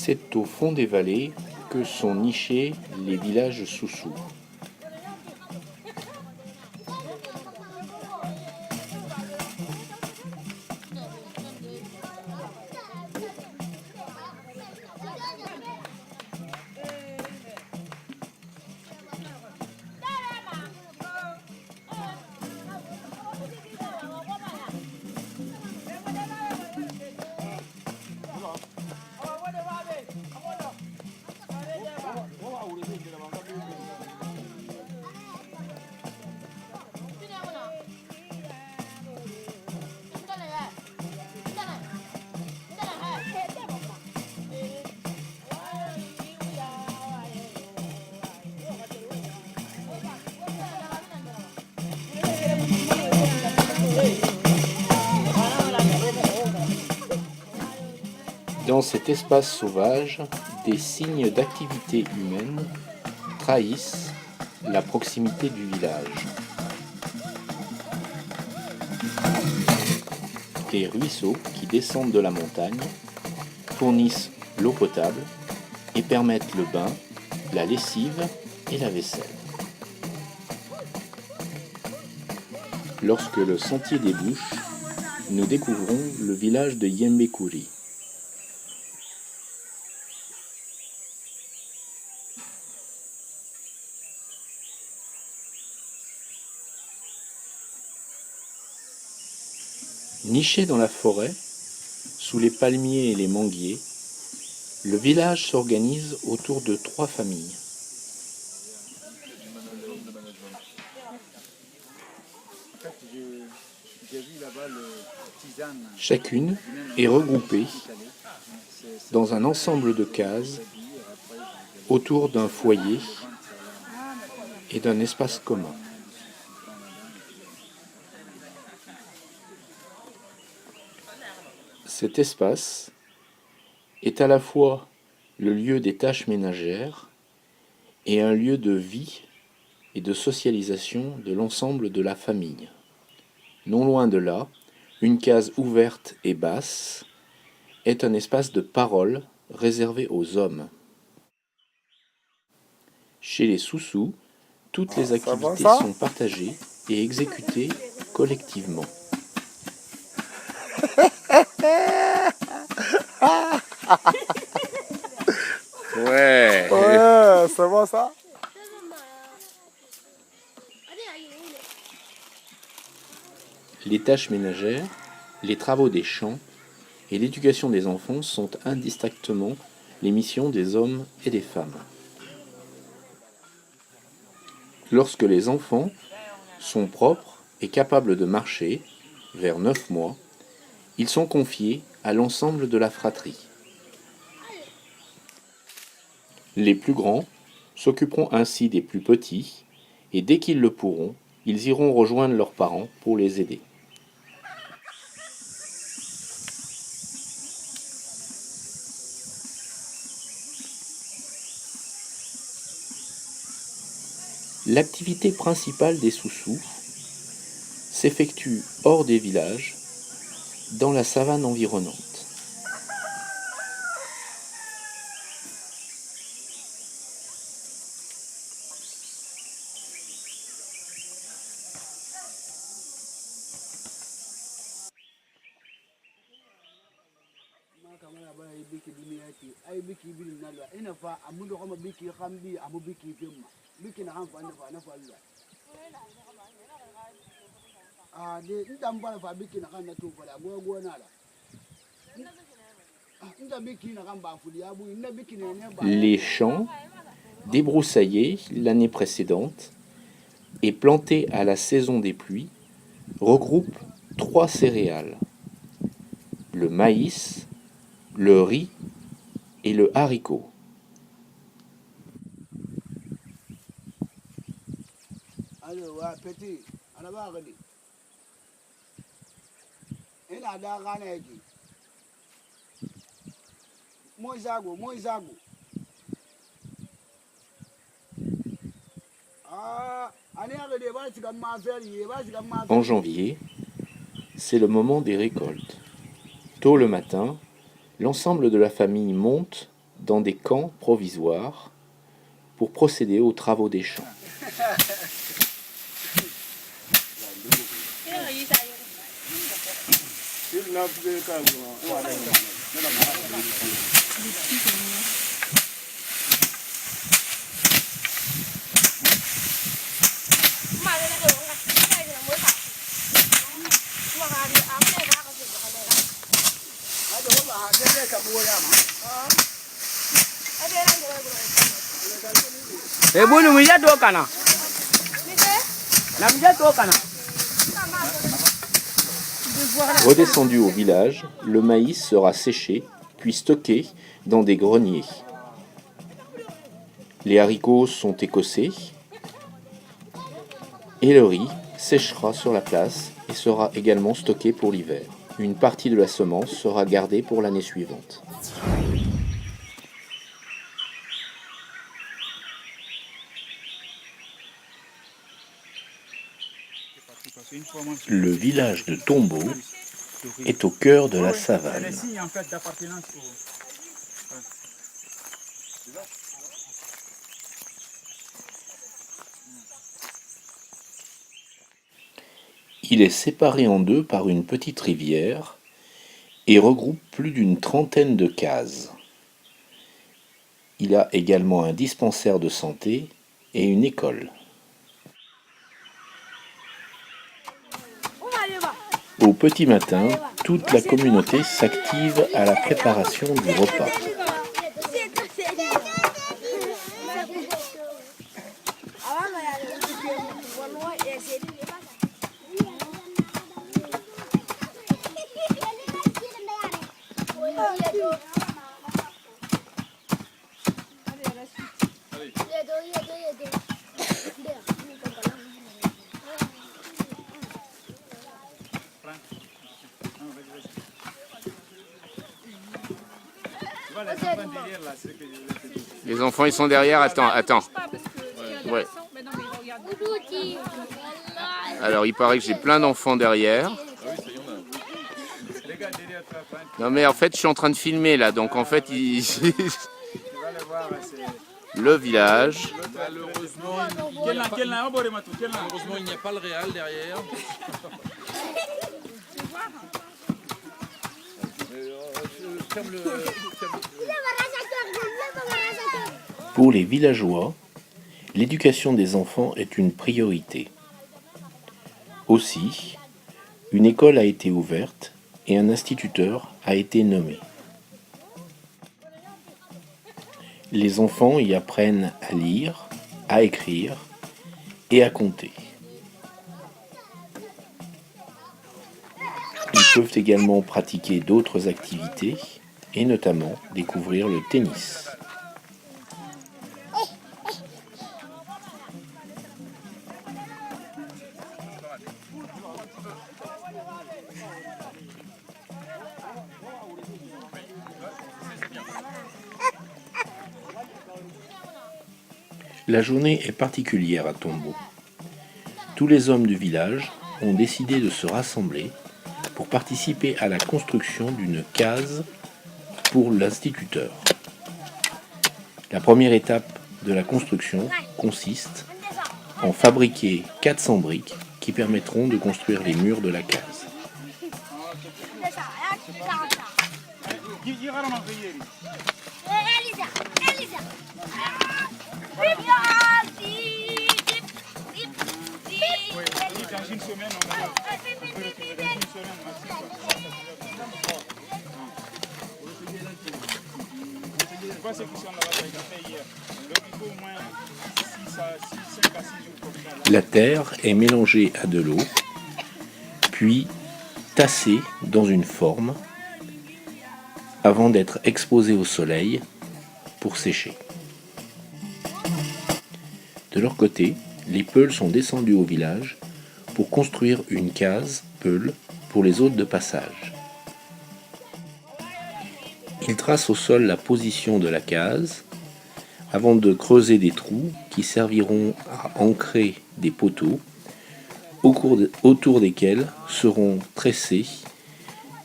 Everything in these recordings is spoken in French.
C'est au fond des vallées que sont nichés les villages Soussou. Dans cet espace sauvage, des signes d'activité humaine trahissent la proximité du village. Des ruisseaux qui descendent de la montagne fournissent l'eau potable et permettent le bain, la lessive et la vaisselle. Lorsque le sentier débouche, nous découvrons le village de Yembekuri. Niché dans la forêt, sous les palmiers et les manguiers, le village s'organise autour de 3 familles. Chacune est regroupée dans un ensemble de cases autour d'un foyer et d'un espace commun. Cet espace est à la fois le lieu des tâches ménagères et un lieu de vie et de socialisation de l'ensemble de la famille. Non loin de là, une case ouverte et basse est un espace de parole réservé aux hommes. Chez les Soussou, toutes les activités sont partagées et exécutées collectivement. Ouais, ça va ça? Les tâches ménagères, les travaux des champs et l'éducation des enfants sont indistinctement les missions des hommes et des femmes. Lorsque les enfants sont propres et capables de marcher, vers 9 mois, ils sont confiés à l'ensemble de la fratrie. Les plus grands s'occuperont ainsi des plus petits et dès qu'ils le pourront, ils iront rejoindre leurs parents pour les aider. L'activité principale des Soussou s'effectue hors des villages, dans la savane environnante. Les champs, débroussaillés l'année précédente et plantés à la saison des pluies, regroupent 3 céréales, le maïs, le riz et le haricot. En janvier, c'est le moment des récoltes. Tôt le matin, l'ensemble de la famille monte dans des camps provisoires pour procéder aux travaux des champs. Redescendu au village, le maïs sera séché, puis stocké dans des greniers. Les haricots sont écossés et le riz séchera sur la place et sera également stocké pour l'hiver. Une partie de la semence sera gardée pour l'année suivante. Le village de Tombo est au cœur de la savane. Il est séparé en deux par une petite rivière et regroupe plus d'une trentaine de cases. Il a également un dispensaire de santé et une école. Au petit matin, toute la communauté s'active à la préparation du repas. Les enfants, ils sont derrière. Attends. Ouais. Alors, il paraît que j'ai plein d'enfants derrière. Non, mais en fait, je suis en train de filmer là. Donc, en fait, le village. Malheureusement, il n'y a pas le réal derrière. Pour les villageois, l'éducation des enfants est une priorité. Aussi, une école a été ouverte et un instituteur a été nommé. Les enfants y apprennent à lire, à écrire et à compter. Ils peuvent également pratiquer d'autres activités et notamment découvrir le tennis. La journée est particulière à Tombo. Tous les hommes du village ont décidé de se rassembler pour participer à la construction d'une case pour l'instituteur. La première étape de la construction consiste en fabriquer 400 briques qui permettront de construire les murs de la case. La terre est mélangée à de l'eau, puis tassée dans une forme avant d'être exposée au soleil pour sécher. De leur côté, les Peuls sont descendus au village pour construire une case Peul pour les hôtes de passage. Ils tracent au sol la position de la case avant de creuser des trous qui serviront à ancrer des poteaux autour desquels seront tressées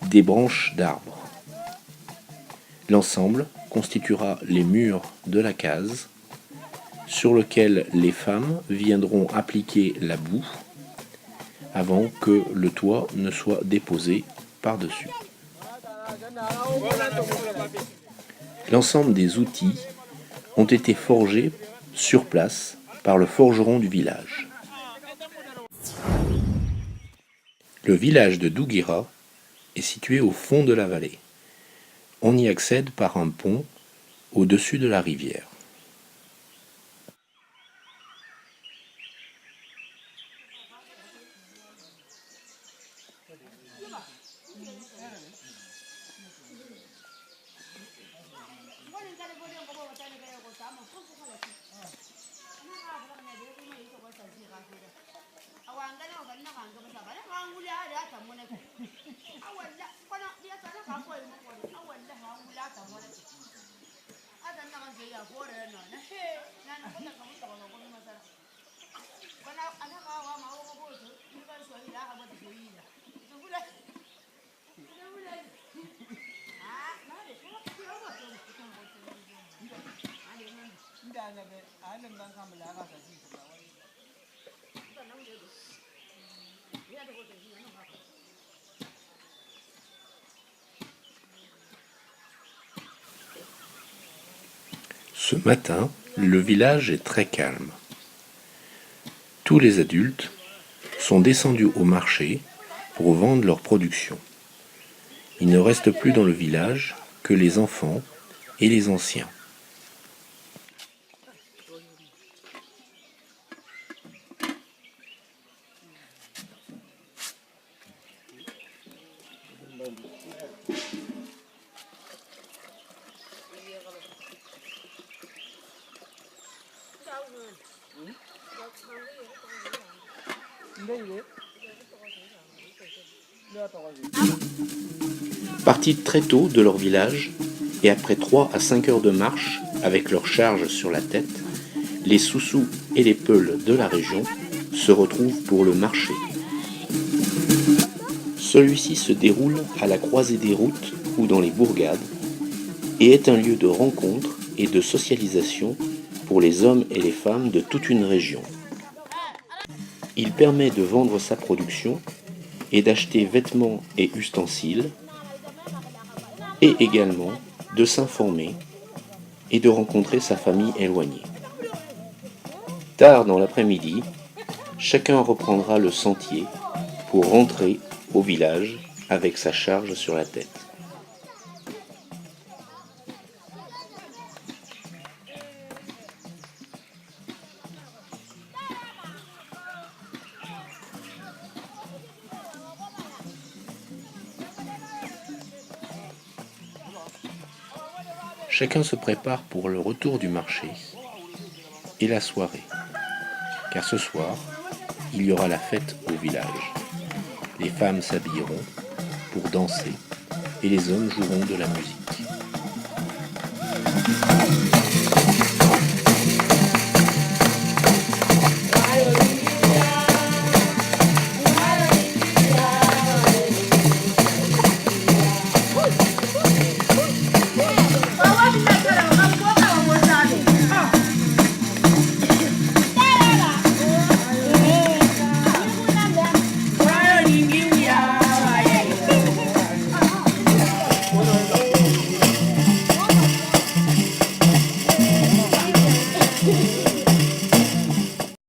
des branches d'arbres. L'ensemble constituera les murs de la case, sur lequel les femmes viendront appliquer la boue avant que le toit ne soit déposé par-dessus. L'ensemble des outils ont été forgés sur place par le forgeron du village. Le village de Douguira est situé au fond de la vallée. On y accède par un pont au-dessus de la rivière. Ce matin, le village est très calme. Tous les adultes sont descendus au marché pour vendre leur production. Il ne reste plus dans le village que les enfants et les anciens. Partis très tôt de leur village, et après 3 à 5 heures de marche avec leurs charges sur la tête, les Soussous et les Peuls de la région se retrouvent pour le marché. Celui-ci se déroule à la croisée des routes ou dans les bourgades et est un lieu de rencontre et de socialisation pour les hommes et les femmes de toute une région. Il permet de vendre sa production et d'acheter vêtements et ustensiles, et également de s'informer et de rencontrer sa famille éloignée. Tard dans l'après-midi, chacun reprendra le sentier pour rentrer au village avec sa charge sur la tête. Chacun se prépare pour le retour du marché et la soirée, car ce soir, il y aura la fête au village. Les femmes s'habilleront pour danser et les hommes joueront de la musique. Yeah.